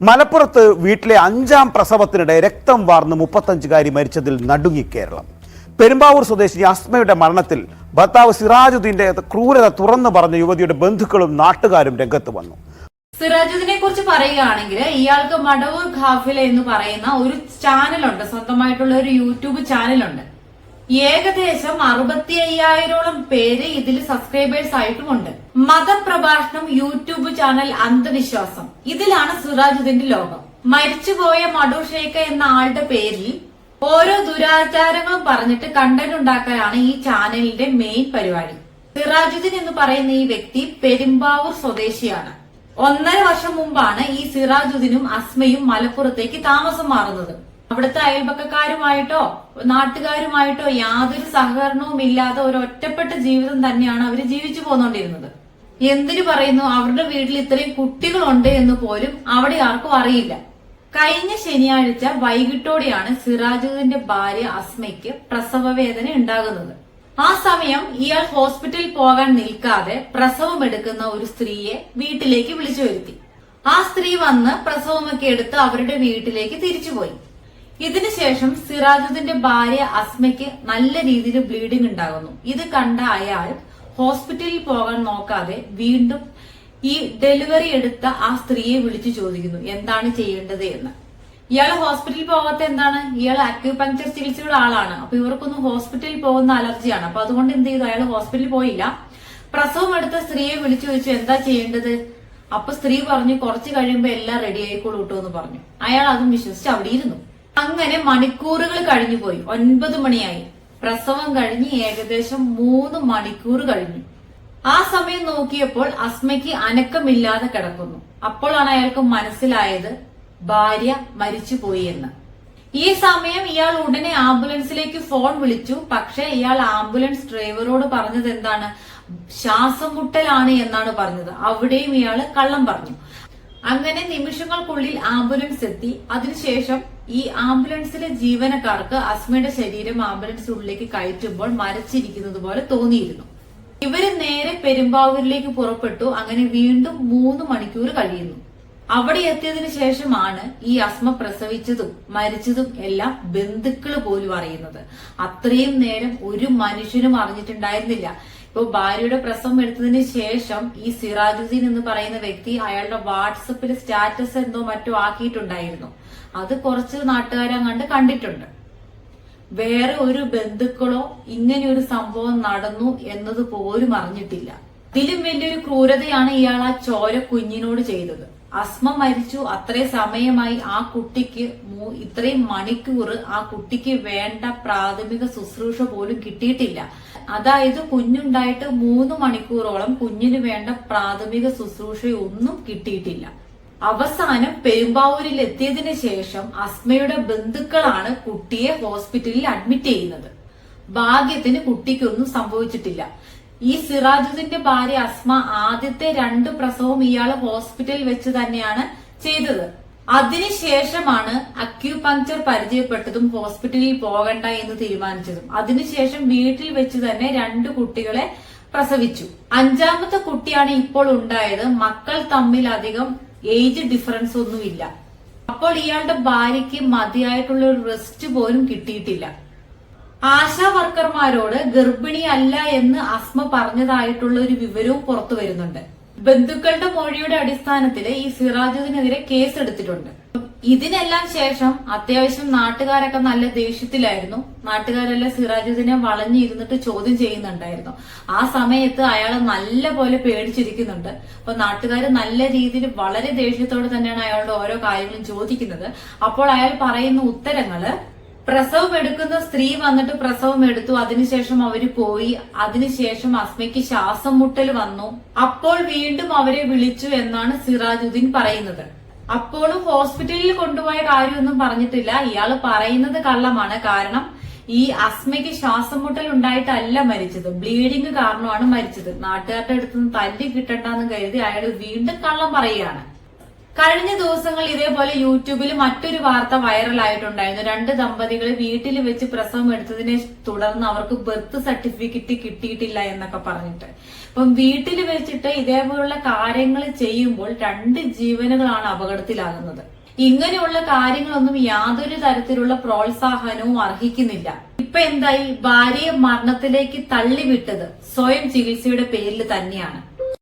മലപ്പുറത്ത് വീട്ടിലെ 5ാം പ്രസവത്തിനിടെ രക്തം വാർന്ന് 35-കാരി മരിച്ചതിൽ നടുങ്ങി കേരളം. പെരുമ്പാവൂർ സ്വദേശി അസ്മയുടെ മരണത്തിൽ ഭർത്താവ് സിറാജുദ്ദീന്റെ ക്രൂരത തുറന്നു പറഞ്ഞ യുവതിയുടെ ബന്ധുക്കളും നാട്ടുകാരും രംഗത്ത് വന്നു. സിറാജുദ്ദീനെ കുറിച്ച് പറയുകയാണെങ്കിൽ ഇയാൾക്ക് മടവൂർ ഖാഫില എന്ന് പറയുന്ന ഒരു ചാനലുണ്ട്, സ്വന്തമായിട്ടുള്ള ഒരു യൂട്യൂബ് ചാനലുണ്ട്. ഏകദേശം 65,000ഓളം പേര് ഇതിൽ സബ്സ്ക്രൈബേഴ്സ് ആയിട്ടുമുണ്ട്. മതപ്രഭാഷണം യൂട്യൂബ് ചാനൽ അന്ധവിശ്വാസം, ഇതിലാണ് സിറാജുദ്ദീന്റെ ലോകം. മരിച്ചുപോയ മടൂർ ഷെയ്ഖ് എന്ന ആളുടെ പേരിൽ ഓരോ ദുരാചാരങ്ങളും പറഞ്ഞിട്ട് കണ്ടന്റ് ഉണ്ടാക്കാനാണ് ഈ ചാനലിന്റെ മെയിൻ പരിപാടി. സിറാജുദ്ദീൻ എന്ന് പറയുന്ന ഈ വ്യക്തി പെരുമ്പാവൂർ സ്വദേശിയാണ്. 1.5 വർഷം മുമ്പാണ് ഈ സിറാജുദ്ദീനും അസ്മയും മലപ്പുറത്തേക്ക് താമസം മാറുന്നത്. അവിടുത്തെ അയൽപക്കക്കാരുമായിട്ടോ നാട്ടുകാരുമായിട്ടോ യാതൊരു സഹകരണവും ഇല്ലാതെ ഒരു ഒറ്റപ്പെട്ട ജീവിതം തന്നെയാണ് അവർ ജീവിച്ചു പോന്നുകൊണ്ടിരുന്നത്. എന്തിനു പറയുന്നു, അവരുടെ വീട്ടിൽ ഇത്രയും കുട്ടികളുണ്ട് എന്ന് പോലും അവിടെ ആർക്കും അറിയില്ല. കഴിഞ്ഞ ശനിയാഴ്ച വൈകിട്ടോടെയാണ് സിറാജുദ്ദീന്റെ ഭാര്യ അസ്മയ്ക്ക് പ്രസവ വേദന ഉണ്ടാകുന്നത്. ആ സമയം ഇയാൾ ഹോസ്പിറ്റലിൽ പോകാൻ നിൽക്കാതെ പ്രസവം എടുക്കുന്ന ഒരു സ്ത്രീയെ വീട്ടിലേക്ക് വിളിച്ചു വരുത്തി. ആ സ്ത്രീ വന്ന് പ്രസവമൊക്കെ എടുത്ത് അവരുടെ വീട്ടിലേക്ക് തിരിച്ചുപോയി. ഇതിനുശേഷം സിറാജുദ്ദീന്റെ ഭാര്യ അസ്മയ്ക്ക് നല്ല രീതിയിൽ ബ്ലീഡിംഗ് ഉണ്ടാകുന്നു. ഇത് കണ്ട അയാൾ ഹോസ്പിറ്റലിൽ പോകാൻ നോക്കാതെ വീണ്ടും ഈ ഡെലിവറി എടുത്ത ആ സ്ത്രീയെ വിളിച്ചു ചോദിക്കുന്നു എന്താണ് ചെയ്യേണ്ടത് എന്ന്. ഇയാൾ ഹോസ്പിറ്റലിൽ പോകാത്ത എന്താണ്, ഇയാൾ അക്യൂപങ്ചർ ചികിത്സയുടെ ആളാണ്. അപ്പൊ ഇവർക്കൊന്നും ഹോസ്പിറ്റലിൽ പോകുന്ന അലർജിയാണ്. അപ്പൊ അതുകൊണ്ട് എന്ത് ചെയ്തു, അയാൾ ഹോസ്പിറ്റലിൽ പോയില്ല. പ്രസവം എടുത്ത സ്ത്രീയെ വിളിച്ചു ചോദിച്ചു എന്താ ചെയ്യേണ്ടത്. അപ്പൊ സ്ത്രീ പറഞ്ഞു കുറച്ച് കഴിയുമ്പോ എല്ലാം റെഡി ആയിക്കോളൂ കേട്ടോ എന്ന് പറഞ്ഞു. അയാൾ അതും വിശ്വസിച്ച് അവിടെ ഇരുന്നു. അങ്ങനെ മണിക്കൂറുകൾ കഴിഞ്ഞുപോയി. 9 മണിയായി. പ്രസവം കഴിഞ്ഞ് ഏകദേശം 3 മണിക്കൂർ കഴിഞ്ഞു. ആ സമയം നോക്കിയപ്പോൾ അസ്മയ്ക്ക് അനക്കമില്ലാതെ കിടക്കുന്നു. അപ്പോഴാണ് അയാൾക്ക് മനസ്സിലായത് ഭാര്യ മരിച്ചുപോയി എന്ന്. ഈ സമയം ഇയാൾ ഉടനെ ആംബുലൻസിലേക്ക് ഫോൺ വിളിച്ചു. പക്ഷെ ഇയാൾ ആംബുലൻസ് ഡ്രൈവറോട് പറഞ്ഞത് എന്താണ്, ശ്വാസം മുട്ടലാണ് എന്നാണ് പറഞ്ഞത്. അവിടെയും ഇയാൾ കള്ളം പറഞ്ഞു. അങ്ങനെ നിമിഷങ്ങൾക്കുള്ളിൽ ആംബുലൻസ് എത്തി. അതിനുശേഷം ഈ ആംബുലൻസിലെ ജീവനക്കാർക്ക് അസ്മയുടെ ശരീരം ആംബുലൻസിനുള്ളിലേക്ക് കയറ്റുമ്പോൾ മരച്ചിരിക്കുന്നത് പോലെ തോന്നിയിരുന്നു. ഇവര് നേരെ പെരുമ്പാവൂരിലേക്ക് പുറപ്പെട്ടു. അങ്ങനെ വീണ്ടും 3 മണിക്കൂർ കഴിയുന്നു. അവിടെ എത്തിയതിനു ശേഷമാണ് ഈ അസ്മ പ്രസവിച്ചതും മരിച്ചതും എല്ലാം ബന്ധുക്കള് പോലും അറിയുന്നത്. അത്രയും നേരം ഒരു മനുഷ്യനും അറിഞ്ഞിട്ടുണ്ടായിരുന്നില്ല. ഇപ്പൊ ഭാര്യയുടെ പ്രസവം എടുത്തതിന് ശേഷം ഈ സിറാജുദ്ദീൻ എന്ന് പറയുന്ന വ്യക്തി അയാളുടെ വാട്സപ്പിൽ സ്റ്റാറ്റസ് എന്തോ മറ്റോ ആക്കിയിട്ടുണ്ടായിരുന്നു. അത് കുറച്ച് നാട്ടുകാരങ്ങാണ്ട് കണ്ടിട്ടുണ്ട്. വേറെ ഒരു ബന്ധുക്കളോ ഇങ്ങനെ ഒരു സംഭവം നടന്നു എന്നത് പോലും അറിഞ്ഞിട്ടില്ല. ഇതിലും വലിയൊരു ക്രൂരതയാണ് ഇയാൾ ആ ചോര കുഞ്ഞിനോട് ചെയ്തത്. അസ്മ മരിച്ചു, അത്രയും സമയമായി ആ കുട്ടിക്ക് ഇത്രയും മണിക്കൂർ ആ കുട്ടിക്ക് വേണ്ട പ്രാഥമിക ശുശ്രൂഷ പോലും കിട്ടിയിട്ടില്ല. അതായത് കുഞ്ഞുണ്ടായിട്ട് 3 മണിക്കൂറോളം കുഞ്ഞിന് വേണ്ട പ്രാഥമിക ശുശ്രൂഷയൊന്നും കിട്ടിയിട്ടില്ല. അവസാനം പെരുമ്പാവൂരിൽ എത്തിയതിനു ശേഷം അസ്മയുടെ ബന്ധുക്കളാണ് കുട്ടിയെ ഹോസ്പിറ്റലിൽ അഡ്മിറ്റ് ചെയ്യുന്നത്. ഭാഗ്യത്തിന് കുട്ടിക്കൊന്നും സംഭവിച്ചിട്ടില്ല. ഈ സിറാജുദ്ദീന്റെ ഭാര്യ അസ്മ ആദ്യത്തെ 2 പ്രസവവും ഇയാൾ ഹോസ്പിറ്റലിൽ വെച്ച് തന്നെയാണ് ചെയ്തത്. അതിനുശേഷമാണ് അക്യൂപങ്ചർ പരിചയപ്പെട്ടതും ഹോസ്പിറ്റലിൽ പോകണ്ട എന്ന് തീരുമാനിച്ചതും. അതിനുശേഷം വീട്ടിൽ വെച്ച് തന്നെ 2 കുട്ടികളെ പ്രസവിച്ചു. 5ാമത്തെ കുട്ടിയാണ് ഇപ്പോൾ ഉണ്ടായത്. മക്കൾ തമ്മിൽ അധികം ഏജ് ഡിഫറൻസ് ഒന്നുമില്ല. അപ്പോൾ ഇയാളുടെ ഭാര്യയ്ക്ക് മതിയായിട്ടുള്ള ഒരു റെസ്റ്റ് പോലും കിട്ടിയിട്ടില്ല. ആശാ വർക്കർമാരോട് ഗർഭിണി അല്ല എന്ന് അസ്മ പറഞ്ഞതായിട്ടുള്ള ഒരു വിവരവും പുറത്തു വരുന്നുണ്ട്. ബന്ധുക്കളുടെ മൊഴിയുടെ അടിസ്ഥാനത്തിൽ ഈ സിറാജുദ്ദീനെതിരെ കേസ് എടുത്തിട്ടുണ്ട്. ഇതിനെല്ലാം ശേഷം അത്യാവശ്യം നാട്ടുകാരൊക്കെ നല്ല ദേഷ്യത്തിലായിരുന്നു. നാട്ടുകാരെല്ലാം സിറാജുദ്ദീനെ വളഞ്ഞിരുന്നിട്ട് ചോദ്യം ചെയ്യുന്നുണ്ടായിരുന്നു. ആ സമയത്ത് അയാൾ നല്ല പോലെ പേടിച്ചിരിക്കുന്നുണ്ട്. അപ്പൊ നാട്ടുകാർ നല്ല രീതിയിൽ വളരെ ദേഷ്യത്തോടെ തന്നെയാണ് അയാളുടെ ഓരോ കാര്യങ്ങളും ചോദിക്കുന്നത്. അപ്പോൾ അയാൾ പറയുന്ന ഉത്തരങ്ങള്, പ്രസവം എടുക്കുന്ന സ്ത്രീ വന്നിട്ട് പ്രസവം എടുത്തു, അതിനുശേഷം അവര് പോയി, അതിനുശേഷം അസ്മയ്ക്ക് ശ്വാസം മുട്ടൽ വന്നു, അപ്പോൾ വീണ്ടും അവരെ വിളിച്ചു എന്നാണ് സിറാജുദ്ദീൻ പറയുന്നത്. അപ്പോഴും ഹോസ്പിറ്റലിൽ കൊണ്ടുപോയ കാര്യമൊന്നും പറഞ്ഞിട്ടില്ല. ഇയാൾ പറയുന്നത് കള്ളമാണ്. കാരണം ഈ അസ്മയ്ക്ക് ശ്വാസം മുട്ടൽ ഉണ്ടായിട്ടല്ല മരിച്ചത്, ബ്ലീഡിംഗ് കാരണമാണ് മരിച്ചത്. നാട്ടുകാരുടെ അടുത്തുനിന്ന് തല്ലി കിട്ടണ്ടെന്ന് കരുതി അയാൾ വീണ്ടും കള്ളം പറയുകയാണ്. കഴിഞ്ഞ ദിവസങ്ങൾ ഇതേപോലെ യൂട്യൂബിൽ മറ്റൊരു വാർത്ത വൈറലായിട്ടുണ്ടായിരുന്നു. 2 ദമ്പതികൾ വീട്ടിൽ വെച്ച് പ്രസവം എടുത്തതിനെ തുടർന്ന് അവർക്ക് ബർത്ത് സർട്ടിഫിക്കറ്റ് കിട്ടിയിട്ടില്ല എന്നൊക്കെ പറഞ്ഞിട്ട്. അപ്പം വീട്ടിൽ വെച്ചിട്ട് ഇതേപോലുള്ള കാര്യങ്ങൾ ചെയ്യുമ്പോൾ 2 ജീവനുകളാണ് അപകടത്തിലാകുന്നത്. ഇങ്ങനെയുള്ള കാര്യങ്ങളൊന്നും യാതൊരു തരത്തിലുള്ള പ്രോത്സാഹനവും അർഹിക്കുന്നില്ല. ഇപ്പൊ എന്തായി, ഭാര്യയെ മരണത്തിലേക്ക് തള്ളിവിട്ടത് സ്വയം ചികിത്സയുടെ പേരിൽ തന്നെയാണ്.